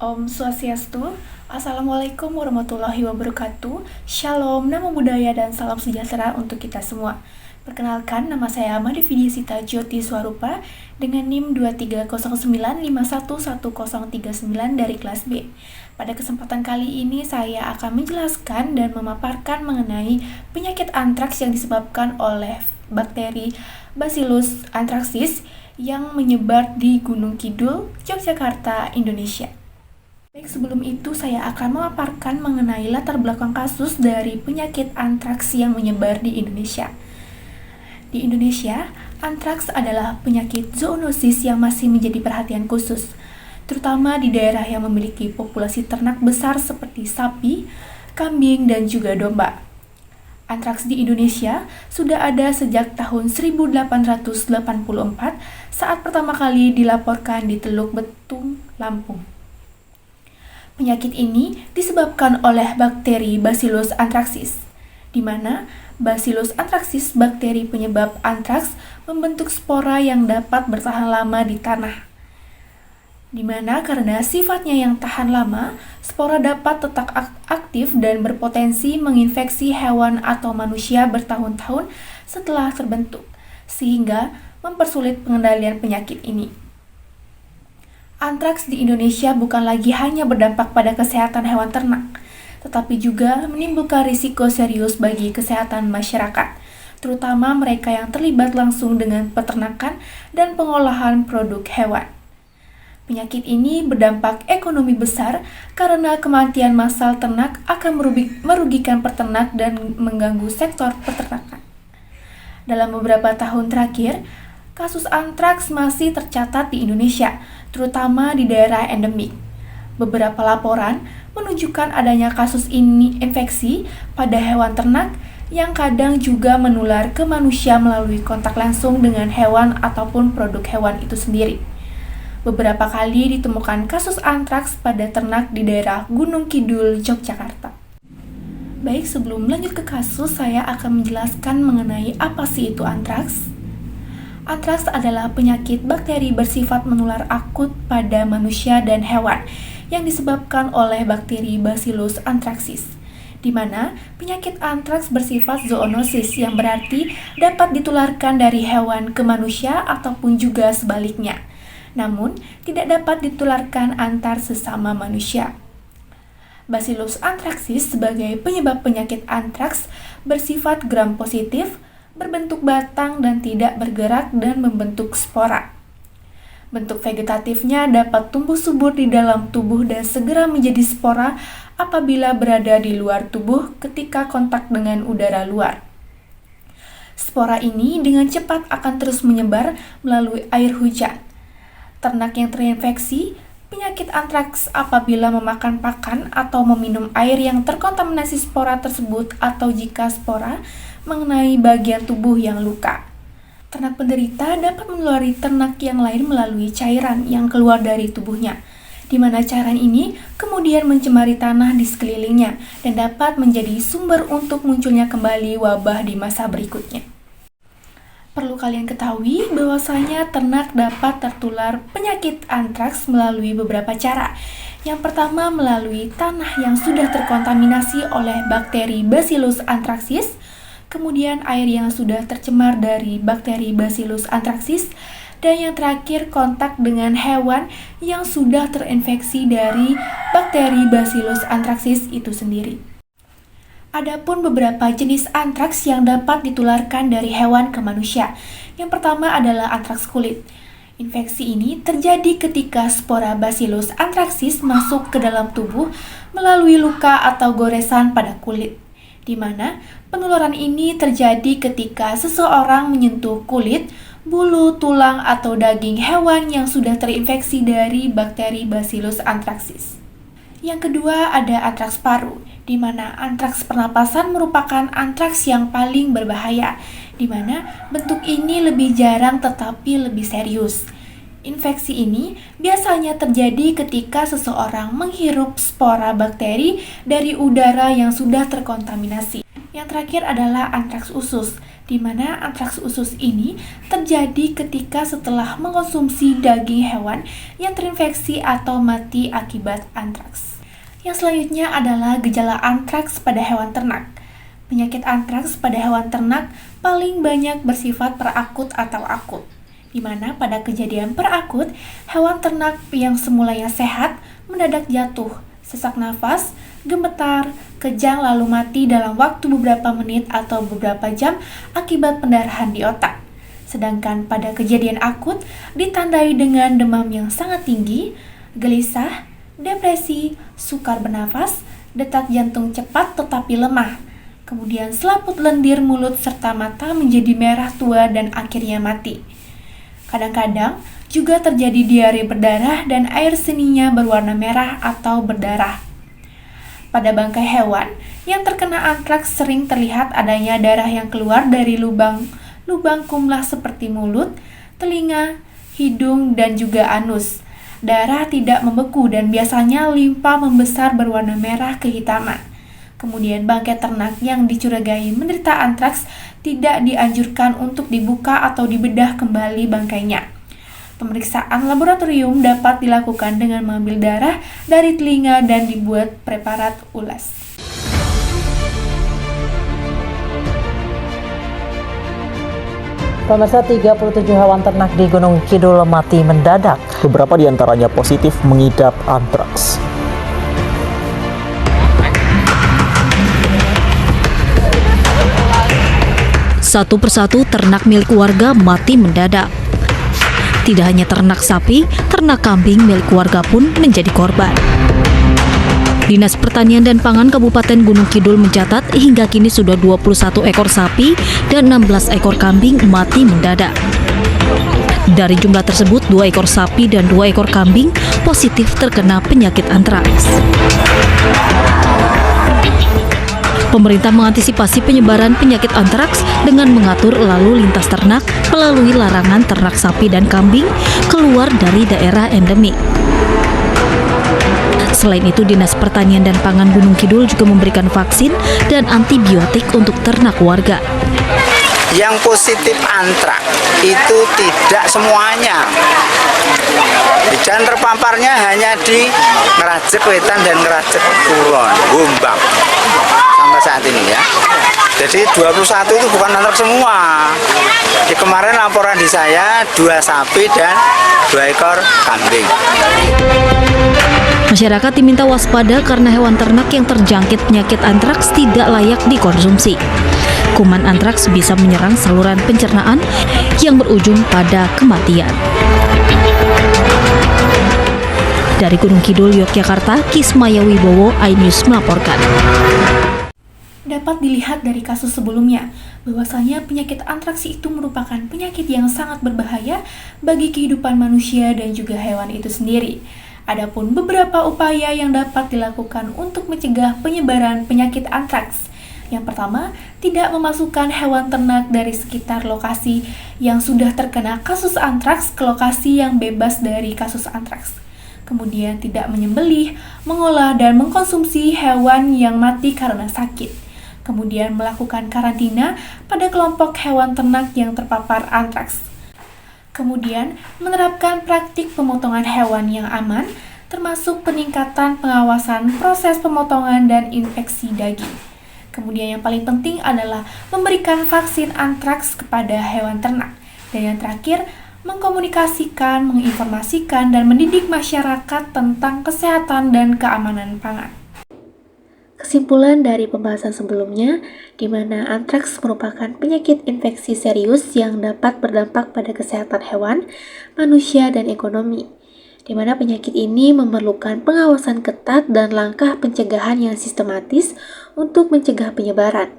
Om Swastiastu, Assalamualaikum warahmatullahi wabarakatuh, Shalom, Namo Buddhaya, dan salam sejahtera untuk kita semua. Perkenalkan, nama saya Madividi Sita Jyoti Swarupa dengan NIM 2309511039 dari kelas B. Pada kesempatan kali ini saya akan menjelaskan dan memaparkan mengenai penyakit antraks yang disebabkan oleh bakteri Bacillus anthracis yang menyebar di Gunung Kidul, Yogyakarta, Indonesia. Baik, sebelum itu saya akan memaparkan mengenai latar belakang kasus dari penyakit antraks yang menyebar di Indonesia. Di Indonesia, antraks adalah penyakit zoonosis yang masih menjadi perhatian khusus, terutama di daerah yang memiliki populasi ternak besar seperti sapi, kambing, dan juga domba. Antraks di Indonesia sudah ada sejak tahun 1884 saat pertama kali dilaporkan di Teluk Betung, Lampung. Penyakit ini disebabkan oleh bakteri Bacillus anthracis, di mana Bacillus anthracis, bakteri penyebab antraks, membentuk spora yang dapat bertahan lama di tanah. Di mana karena sifatnya yang tahan lama, spora dapat tetap aktif dan berpotensi menginfeksi hewan atau manusia bertahun-tahun setelah terbentuk, sehingga mempersulit pengendalian penyakit ini. Antraks di Indonesia bukan lagi hanya berdampak pada kesehatan hewan ternak, tetapi juga menimbulkan risiko serius bagi kesehatan masyarakat, terutama mereka yang terlibat langsung dengan peternakan dan pengolahan produk hewan. Penyakit ini berdampak ekonomi besar karena kematian massal ternak akan merugikan peternak dan mengganggu sektor peternakan. Dalam beberapa tahun terakhir, kasus antraks masih tercatat di Indonesia, terutama di daerah endemik. Beberapa laporan menunjukkan adanya kasus infeksi pada hewan ternak yang kadang juga menular ke manusia melalui kontak langsung dengan hewan ataupun produk hewan itu sendiri. Beberapa kali ditemukan kasus antraks pada ternak di daerah Gunung Kidul, Yogyakarta. Baik, sebelum lanjut ke kasus, saya akan menjelaskan mengenai apa sih itu antraks. Antraks adalah penyakit bakteri bersifat menular akut pada manusia dan hewan yang disebabkan oleh bakteri Bacillus anthracis, di mana penyakit antraks bersifat zoonosis yang berarti dapat ditularkan dari hewan ke manusia ataupun juga sebaliknya, namun tidak dapat ditularkan antar sesama manusia. Bacillus anthracis sebagai penyebab penyakit antraks bersifat gram positif, berbentuk batang dan tidak bergerak dan membentuk spora. Bentuk vegetatifnya dapat tumbuh subur di dalam tubuh dan segera menjadi spora apabila berada di luar tubuh ketika kontak dengan udara luar. Spora ini dengan cepat akan terus menyebar melalui air hujan. Ternak yang terinfeksi penyakit antraks apabila memakan pakan atau meminum air yang terkontaminasi spora tersebut atau jika spora mengenai bagian tubuh yang luka. Ternak penderita dapat menulari ternak yang lain melalui cairan yang keluar dari tubuhnya, di mana cairan ini kemudian mencemari tanah di sekelilingnya dan dapat menjadi sumber untuk munculnya kembali wabah di masa berikutnya. Perlu kalian ketahui bahwasanya ternak dapat tertular penyakit antraks melalui beberapa cara. Yang pertama, melalui tanah yang sudah terkontaminasi oleh bakteri Bacillus anthracis, kemudian air yang sudah tercemar dari bakteri Bacillus anthracis, dan yang terakhir kontak dengan hewan yang sudah terinfeksi dari bakteri Bacillus anthracis itu sendiri. Adapun beberapa jenis antraks yang dapat ditularkan dari hewan ke manusia. Yang pertama adalah antraks kulit. Infeksi ini terjadi ketika spora Bacillus anthracis masuk ke dalam tubuh melalui luka atau goresan pada kulit, di mana penularan ini terjadi ketika seseorang menyentuh kulit, bulu, tulang, atau daging hewan yang sudah terinfeksi dari bakteri Bacillus anthracis. Yang kedua ada antraks paru, di mana antraks pernapasan merupakan antraks yang paling berbahaya, di mana bentuk ini lebih jarang tetapi lebih serius. Infeksi ini biasanya terjadi ketika seseorang menghirup spora bakteri dari udara yang sudah terkontaminasi. Yang terakhir adalah antraks usus, di mana antraks usus ini terjadi ketika setelah mengkonsumsi daging hewan yang terinfeksi atau mati akibat antraks. Yang selanjutnya adalah gejala antraks pada hewan ternak. Penyakit antraks pada hewan ternak paling banyak bersifat perakut atau akut, di mana pada kejadian perakut, hewan ternak yang semulanya sehat mendadak jatuh, sesak nafas, gemetar, kejang lalu mati dalam waktu beberapa menit atau beberapa jam akibat pendarahan di otak. Sedangkan pada kejadian akut ditandai dengan demam yang sangat tinggi, gelisah, depresi, sukar bernafas, detak jantung cepat tetapi lemah, kemudian selaput lendir mulut serta mata menjadi merah tua dan akhirnya mati. Kadang-kadang juga terjadi diare berdarah dan air seninya berwarna merah atau berdarah. Pada bangkai hewan yang terkena antraks sering terlihat adanya darah yang keluar dari lubang kumlah seperti mulut, telinga, hidung, dan juga anus. Darah tidak membeku dan biasanya limpa membesar berwarna merah kehitaman. Kemudian bangkai ternak yang dicurigai menderita antraks tidak dianjurkan untuk dibuka atau dibedah kembali bangkainya. Pemeriksaan laboratorium dapat dilakukan dengan mengambil darah dari telinga dan dibuat preparat ulas. Pemirsa, 37 hewan ternak di Gunung Kidul mati mendadak. Beberapa di antaranya positif mengidap antraks. Satu persatu ternak milik warga mati mendadak. Tidak hanya ternak sapi, ternak kambing milik warga pun menjadi korban. Dinas Pertanian dan Pangan Kabupaten Gunung Kidul mencatat hingga kini sudah 21 ekor sapi dan 16 ekor kambing mati mendadak. Dari jumlah tersebut, 2 ekor sapi dan 2 ekor kambing positif terkena penyakit antraks. Pemerintah mengantisipasi penyebaran penyakit antraks dengan mengatur lalu lintas ternak melalui larangan ternak sapi dan kambing keluar dari daerah endemik. Selain itu, Dinas Pertanian dan Pangan Gunung Kidul juga memberikan vaksin dan antibiotik untuk ternak warga. Yang positif antraks itu tidak semuanya, dan terpaparnya hanya di Ngerajek Wetan dan Ngerajek Kulon, Gombang sampai saat ini ya. Jadi 21 itu bukan antraks semua. Kemarin laporan di saya 2 sapi dan 2 ekor kambing. Masyarakat diminta waspada karena hewan ternak yang terjangkit penyakit antraks tidak layak dikonsumsi. Kuman antraks bisa menyerang saluran pencernaan yang berujung pada kematian. Dari Gunung Kidul, Yogyakarta, Kismaya Wibowo, iNews melaporkan. Dapat dilihat dari kasus sebelumnya, bahwasanya penyakit antraks itu merupakan penyakit yang sangat berbahaya bagi kehidupan manusia dan juga hewan itu sendiri. Adapun beberapa upaya yang dapat dilakukan untuk mencegah penyebaran penyakit antraks. Yang pertama, tidak memasukkan hewan ternak dari sekitar lokasi yang sudah terkena kasus antraks ke lokasi yang bebas dari kasus antraks. Kemudian tidak menyembelih, mengolah, dan mengkonsumsi hewan yang mati karena sakit. Kemudian melakukan karantina pada kelompok hewan ternak yang terpapar antraks. Kemudian menerapkan praktik pemotongan hewan yang aman, termasuk peningkatan pengawasan proses pemotongan dan infeksi daging. Kemudian yang paling penting adalah memberikan vaksin antraks kepada hewan ternak. Dan yang terakhir, mengkomunikasikan, menginformasikan, dan mendidik masyarakat tentang kesehatan dan keamanan pangan. Kesimpulan dari pembahasan sebelumnya, di mana antraks merupakan penyakit infeksi serius yang dapat berdampak pada kesehatan hewan, manusia, dan ekonomi, di mana penyakit ini memerlukan pengawasan ketat dan langkah pencegahan yang sistematis untuk mencegah penyebaran.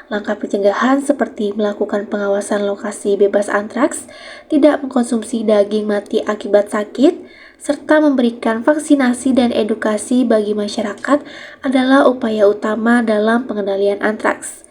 Langkah pencegahan seperti melakukan pengawasan lokasi bebas antraks, tidak mengkonsumsi daging mati akibat sakit, serta memberikan vaksinasi dan edukasi bagi masyarakat adalah upaya utama dalam pengendalian antraks,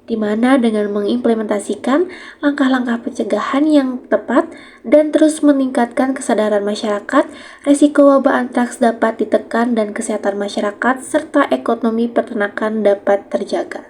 di mana dengan mengimplementasikan langkah-langkah pencegahan yang tepat dan terus meningkatkan kesadaran masyarakat, resiko wabah antraks dapat ditekan dan kesehatan masyarakat serta ekonomi peternakan dapat terjaga.